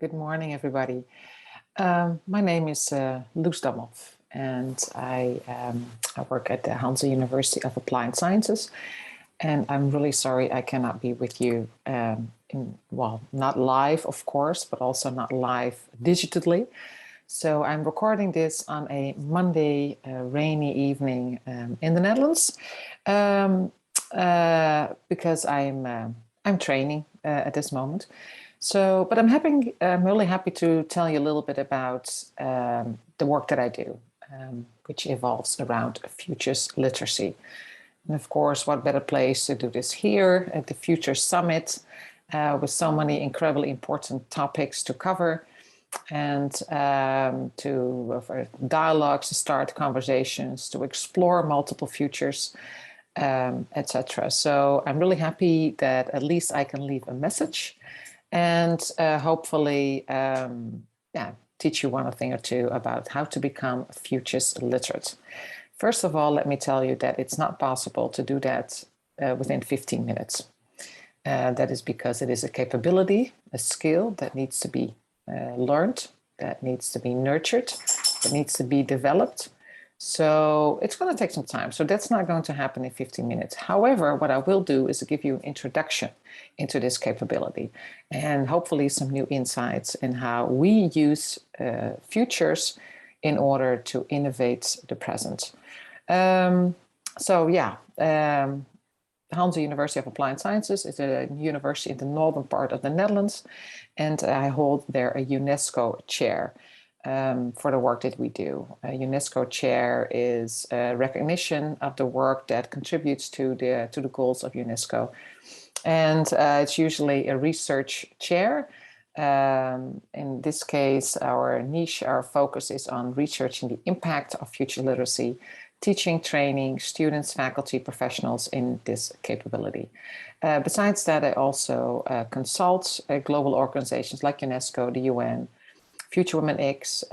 Good morning, everybody. My name is Loes Damhof, and I work at the Hanze University of Applied Sciences. And I'm really sorry I cannot be with you, not live, of course, but also not live digitally. So I'm recording this on a Monday, rainy evening in the Netherlands because I'm training at this moment. So, but I'm really happy to tell you a little bit about the work that I do, which evolves around futures literacy. And of course, what better place to do this here at the Future Summit with so many incredibly important topics to cover and for dialogues, to start conversations, to explore multiple futures, etc. So I'm really happy that at least I can leave a message and hopefully teach you one thing or two about how to become futures literate. First of all, let me tell you that it's not possible to do that within 15 minutes. That is because it is a capability, a skill that needs to be learned, that needs to be nurtured, that needs to be developed. So it's going to take some time. So that's not going to happen in 15 minutes. However, what I will do is to give you an introduction into this capability and hopefully some new insights in how we use futures in order to innovate the present. Hanze University of Applied Sciences is a university in the northern part of the Netherlands, and I hold there a UNESCO chair for the work that we do. A UNESCO chair is a recognition of the work that contributes to the goals of UNESCO. And it's usually a research chair. In this case, our niche, our focus is on researching the impact of future literacy, teaching, training students, faculty, professionals in this capability. Besides that, I also consult global organizations like UNESCO, the UN, Future Women X,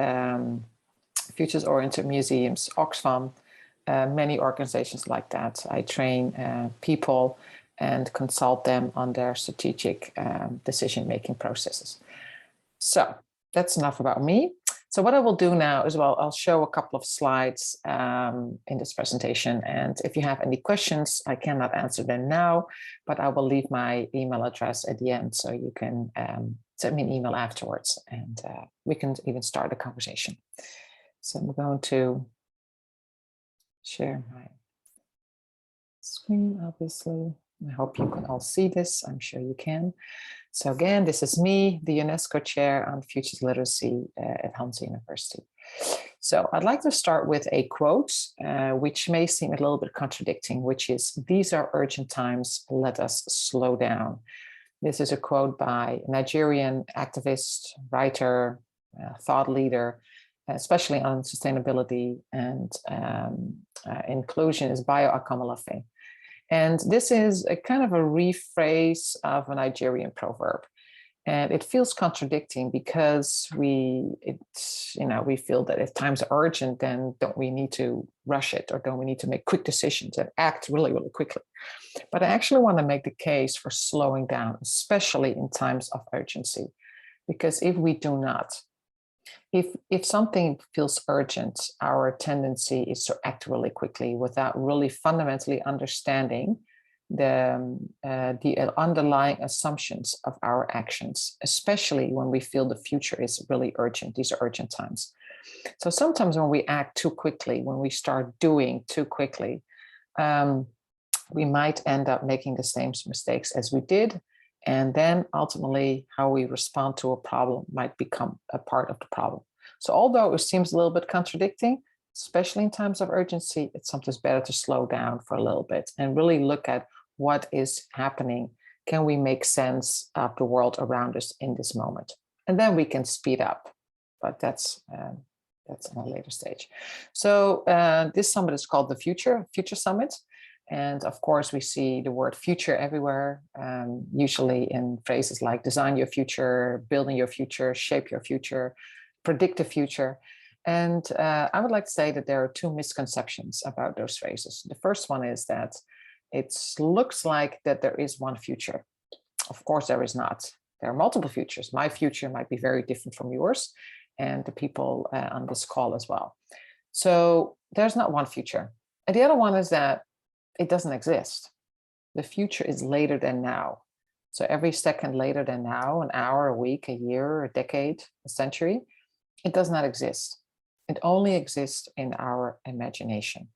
Futures-Oriented Museums, OXFAM, many organizations like that. I train people and consult them on their strategic decision-making processes. So that's enough about me. So what I will do now is, I'll show a couple of slides in this presentation. And if you have any questions, I cannot answer them now, but I will leave my email address at the end so you can send me an email afterwards and we can even start a conversation. So I'm going to share my screen, obviously. I hope you can all see this. I'm sure you can. So again, this is me, the UNESCO chair on futures literacy at Hanze University. So I'd like to start with a quote, which may seem a little bit contradicting, which is, "These are urgent times, let us slow down." This is a quote by a Nigerian activist, writer, thought leader, especially on sustainability and inclusion, is Bayo Akomolafe. And this is a kind of a rephrase of a Nigerian proverb. And it feels contradicting because we feel that if times are urgent, then don't we need to rush it, or don't we need to make quick decisions and act really, really quickly? But I actually want to make the case for slowing down, especially in times of urgency, because if we do not, if something feels urgent, our tendency is to act really quickly without really fundamentally understanding the underlying assumptions of our actions, especially when we feel the future is really urgent. These are urgent times. So sometimes when we act too quickly, when we start doing too quickly, we might end up making the same mistakes as we did. And then ultimately how we respond to a problem might become a part of the problem. So although it seems a little bit contradicting, especially in times of urgency, it's sometimes better to slow down for a little bit and really look at what is happening. Can we make sense of the world around us in this moment? And then we can speed up, but that's on a later stage. So this summit is called the Future Summit. And of course, we see the word future everywhere, usually in phrases like design your future, building your future, shape your future, predict the future. And I would like to say that there are two misconceptions about those phrases. The first one is that it looks like that there is one future. Of course, there is not. There are multiple futures. My future might be very different from yours and the people on this call as well. So there's not one future. And the other one is that it doesn't exist. The future is later than now. So every second later than now, an hour, a week, a year, a decade, a century, it does not exist. It only exists in our imagination.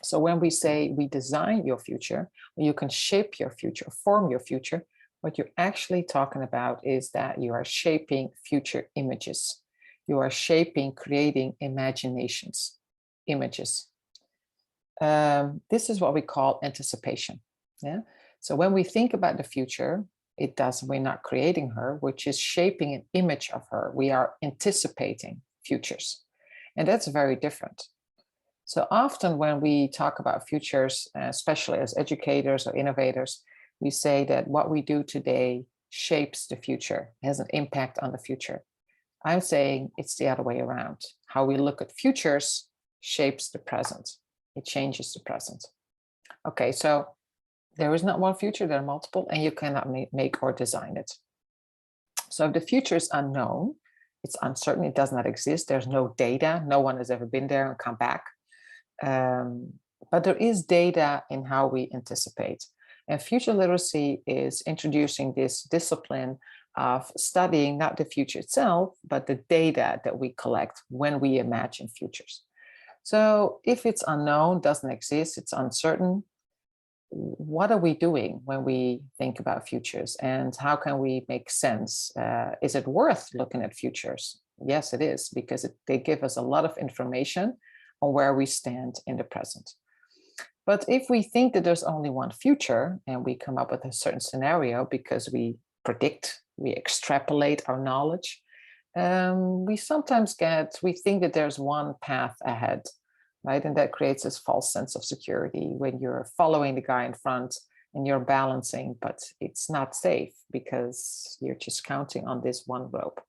So when we say we design your future, or you can shape your future, form your future, what you're actually talking about is that you are shaping future images. You are shaping, creating imaginations, images. This is what we call anticipation. Yeah. So when we think about the future, we're not creating her, we're just shaping an image of her. We are anticipating futures. And that's very different. So often when we talk about futures, especially as educators or innovators, we say that what we do today shapes the future, has an impact on the future. I'm saying it's the other way around. How we look at futures shapes the present. It changes the present. Okay, so there is not one future, there are multiple, and you cannot make or design it. So if the future is unknown, it's uncertain, it does not exist, there's no data, no one has ever been there and come back. But there is data in how we anticipate. And future literacy is introducing this discipline of studying not the future itself, but the data that we collect when we imagine futures. So if it's unknown, doesn't exist, it's uncertain, what are we doing when we think about futures, and how can we make sense? Is it worth looking at futures? Yes, it is, because they give us a lot of information on where we stand in the present. But if we think that there's only one future and we come up with a certain scenario because we predict, we extrapolate our knowledge, we sometimes we think that there's one path ahead, right? And that creates this false sense of security when you're following the guy in front and you're balancing, but it's not safe because you're just counting on this one rope.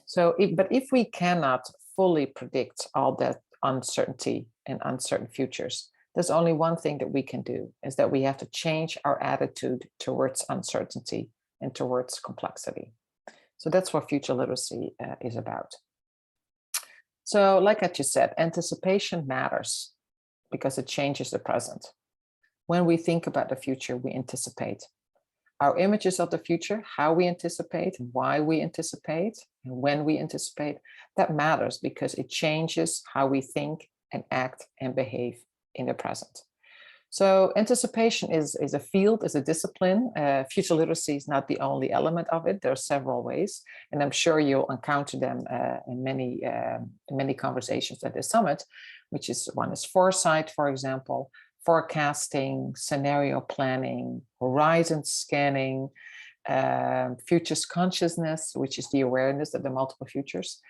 So, but if we cannot fully predict all that uncertainty and uncertain futures, there's only one thing that we can do, is that we have to change our attitude towards uncertainty and towards complexity. So that's what future literacy is about. So like I just said, anticipation matters because it changes the present. When we think about the future, we anticipate. Our images of the future, how we anticipate, why we anticipate, and when we anticipate, that matters because it changes how we think and act and behave in the present. So anticipation is a field, is a discipline. Future literacy is not the only element of it. There are several ways, and I'm sure you'll encounter them in many conversations at this summit, which is one is foresight, for example, forecasting, scenario planning, horizon scanning, futures consciousness, which is the awareness of the multiple futures.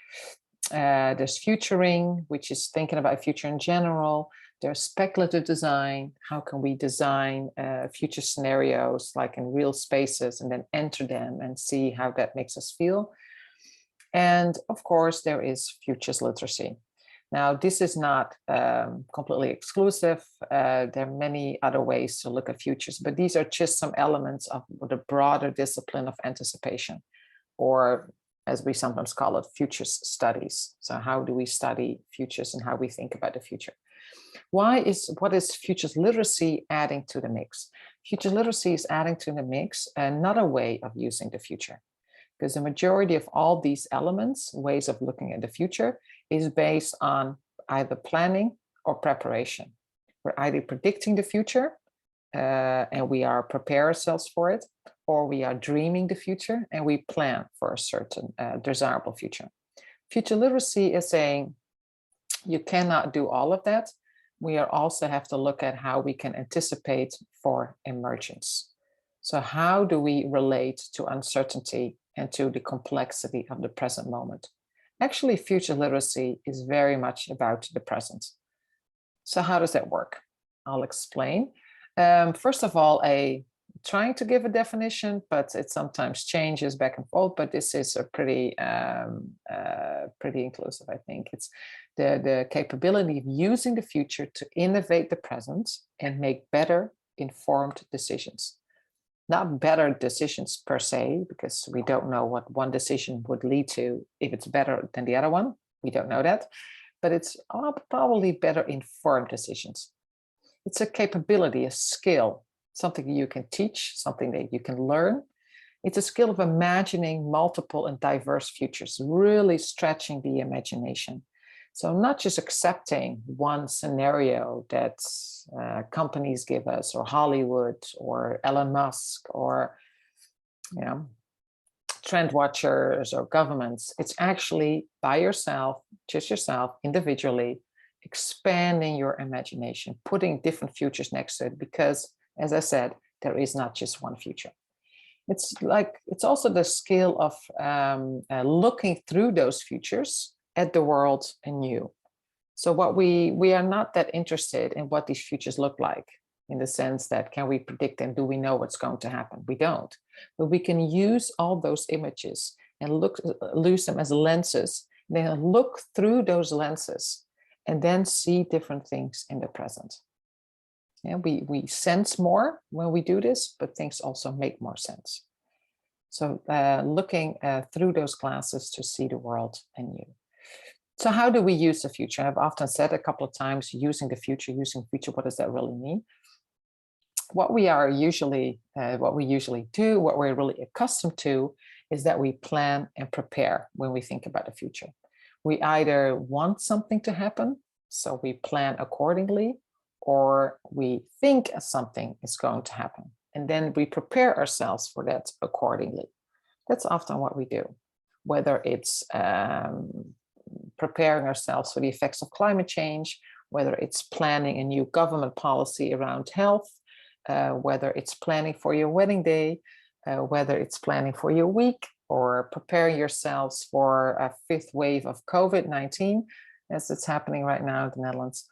There's futuring, which is thinking about future in general. There's speculative design. How can we design future scenarios like in real spaces and then enter them and see how that makes us feel? And of course, there is futures literacy. Now, this is not completely exclusive. There are many other ways to look at futures, but these are just some elements of the broader discipline of anticipation, or as we sometimes call it, futures studies. So how do we study futures and how we think about the future? What is futures literacy adding to the mix? Futures literacy is adding to the mix another way of using the future, because the majority of all these elements, ways of looking at the future, is based on either planning or preparation. We're either predicting the future and we are prepare ourselves for it, or we are dreaming the future and we plan for a certain desirable future. Future literacy is saying you cannot do all of that. We also have to look at how we can anticipate for emergence. So how do we relate to uncertainty and to the complexity of the present moment? Actually, future literacy is very much about the present. So how does that work? I'll explain. First of all, trying to give a definition, but it sometimes changes back and forth, but this is a pretty inclusive, I think. It's the capability of using the future to innovate the present and make better informed decisions. Not better decisions per se, because we don't know what one decision would lead to, if it's better than the other one. We don't know that, but it's probably better informed decisions. It's a capability, a skill, something you can teach, something that you can learn. It's a skill of imagining multiple and diverse futures, really stretching the imagination. So not just accepting one scenario that companies give us, or Hollywood, or Elon Musk, or trend watchers, or governments. It's actually by yourself, just yourself, individually, expanding your imagination, putting different futures next to it, because, as I said, there is not just one future. It's also the skill of looking through those futures at the world anew. So what we are not that interested in what these futures look like, in the sense that, can we predict them? Do we know what's going to happen? We don't. But we can use all those images and use them as lenses, then look through those lenses and then see different things in the present. Yeah, we sense more when we do this, but things also make more sense. So looking through those glasses to see the world anew. So how do we use the future? I've often said a couple of times, using the future, what does that really mean? What we usually do, what we're really accustomed to, is that we plan and prepare when we think about the future. We either want something to happen, so we plan accordingly, or we think something is going to happen, and then we prepare ourselves for that accordingly. That's often what we do, whether it's preparing ourselves for the effects of climate change, whether it's planning a new government policy around health, whether it's planning for your wedding day, whether it's planning for your week, or preparing yourselves for a fifth wave of COVID-19, as it's happening right now in the Netherlands.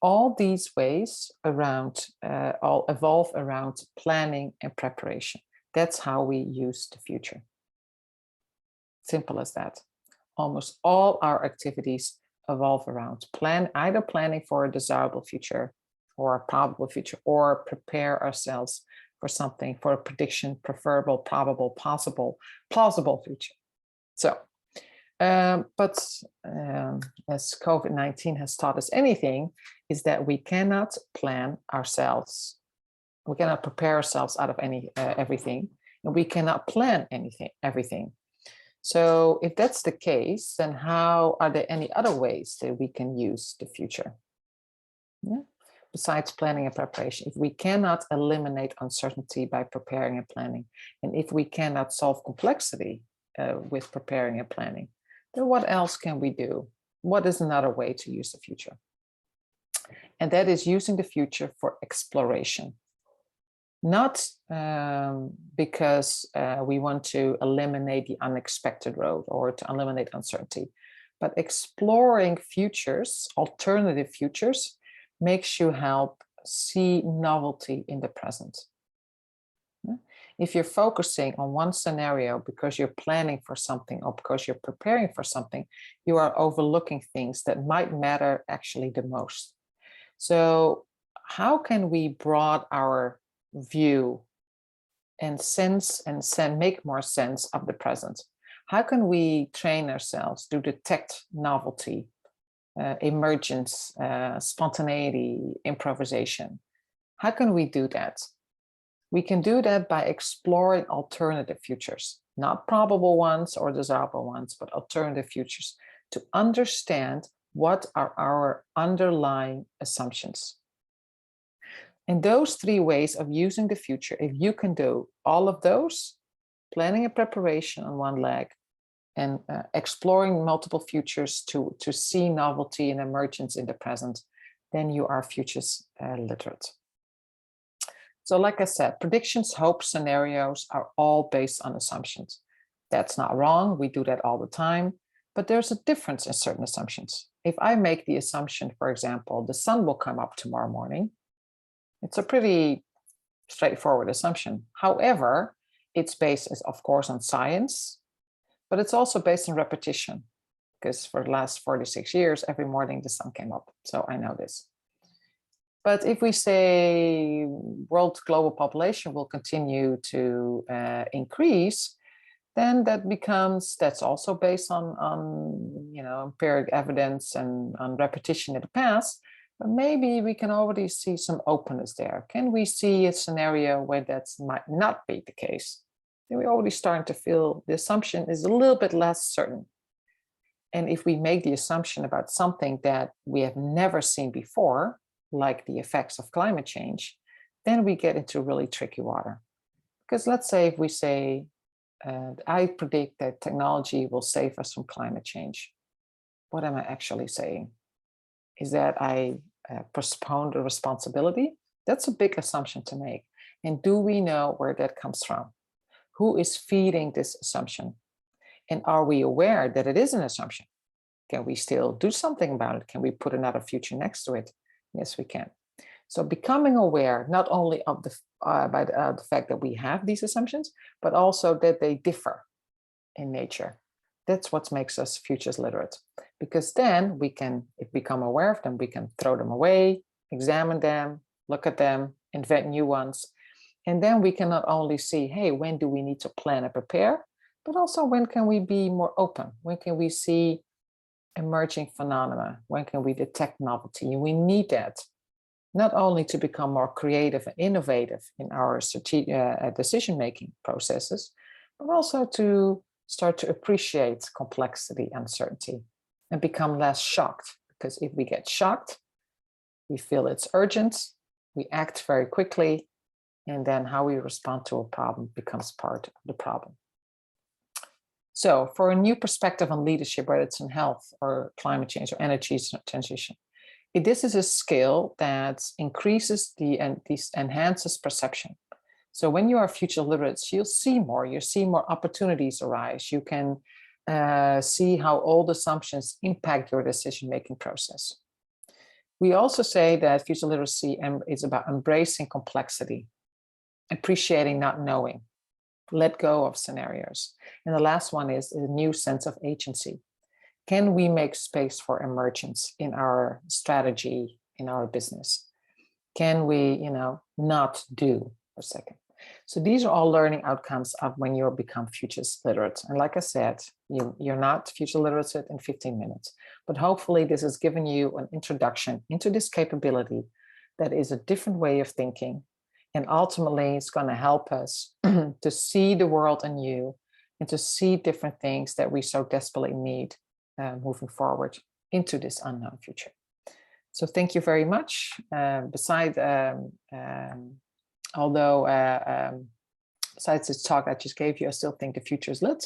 All these ways all evolve around planning and preparation. That's how we use the future. Simple as that. Almost all our activities evolve around either planning for a desirable future or a probable future, or prepare ourselves for something, for a prediction, preferable, probable, possible, plausible future. So, but as COVID-19 has taught us anything, is that we cannot plan ourselves. We cannot prepare ourselves out of everything, and we cannot plan everything. So if that's the case, then how are there any other ways that we can use the future? Yeah. Besides planning and preparation, if we cannot eliminate uncertainty by preparing and planning, and if we cannot solve complexity with preparing and planning, then what else can we do? What is another way to use the future? And that is using the future for exploration. Not because we want to eliminate the unexpected road or to eliminate uncertainty, but exploring futures, alternative futures, makes you help see novelty in the present. If you're focusing on one scenario because you're planning for something or because you're preparing for something, you are overlooking things that might matter actually the most. So how can we broaden our view and make more sense of the present? How can we train ourselves to detect novelty, emergence, spontaneity, improvisation? How can we do that? We can do that by exploring alternative futures, not probable ones or desirable ones, but alternative futures, to understand what are our underlying assumptions. And those three ways of using the future, if you can do all of those, planning and preparation on one leg, and exploring multiple futures to see novelty and emergence in the present, then you are futures literate. So like I said, predictions, hopes, scenarios are all based on assumptions. That's not wrong. We do that all the time. But there's a difference in certain assumptions. If I make the assumption, for example, the sun will come up tomorrow morning, it's a pretty straightforward assumption. However, it's based, of course, on science, but it's also based on repetition, because for the last 46 years, every morning the sun came up. So I know this. But if we say world global population will continue to increase, then that's also based on empiric evidence and on repetition in the past. But maybe we can already see some openness there. Can we see a scenario where that might not be the case? Then we're already starting to feel the assumption is a little bit less certain. And if we make the assumption about something that we have never seen before, like the effects of climate change, then we get into really tricky water. Because let's say if we say, I predict that technology will save us from climate change. What am I actually saying? Is that I postpone the responsibility? That's a big assumption to make. And do we know where that comes from? Who is feeding this assumption? And are we aware that it is an assumption? Can we still do something about it? Can we put another future next to it? Yes, we can. So becoming aware not only of the fact that we have these assumptions, but also that they differ in nature. That's what makes us futures literate. Because then we can, if we become aware of them, we can throw them away, examine them, look at them, invent new ones. And then we can not only see, hey, when do we need to plan and prepare, but also when can we be more open? When can we see emerging phenomena? When can we detect novelty? And we need that not only to become more creative and innovative in our decision-making processes, but also to start to appreciate complexity, uncertainty, and become less shocked. Because if we get shocked, we feel it's urgent, we act very quickly, and then how we respond to a problem becomes part of the problem. So for a new perspective on leadership, whether it's in health or climate change or energy transition, this is a skill that increases enhances perception. So when you are future literate, you'll see more opportunities arise. You can see how old assumptions impact your decision-making process. We also say that future literacy is about embracing complexity, appreciating not knowing, let go of scenarios. And the last one is a new sense of agency. Can we make space for emergence in our strategy, in our business? Can we, not do for a second? So these are all learning outcomes of when you become futures literate. And like I said, you're not future literate in 15 minutes, but hopefully this has given you an introduction into this capability that is a different way of thinking. And ultimately, it's going to help us to see the world anew and to see different things that we so desperately need moving forward into this unknown future. So thank you very much. Besides this talk I just gave you, I still think the future is lit.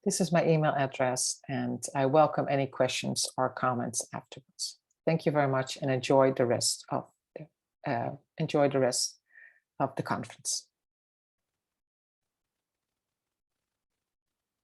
This is my email address, and I welcome any questions or comments afterwards. Thank you very much, and enjoy the rest of the conference.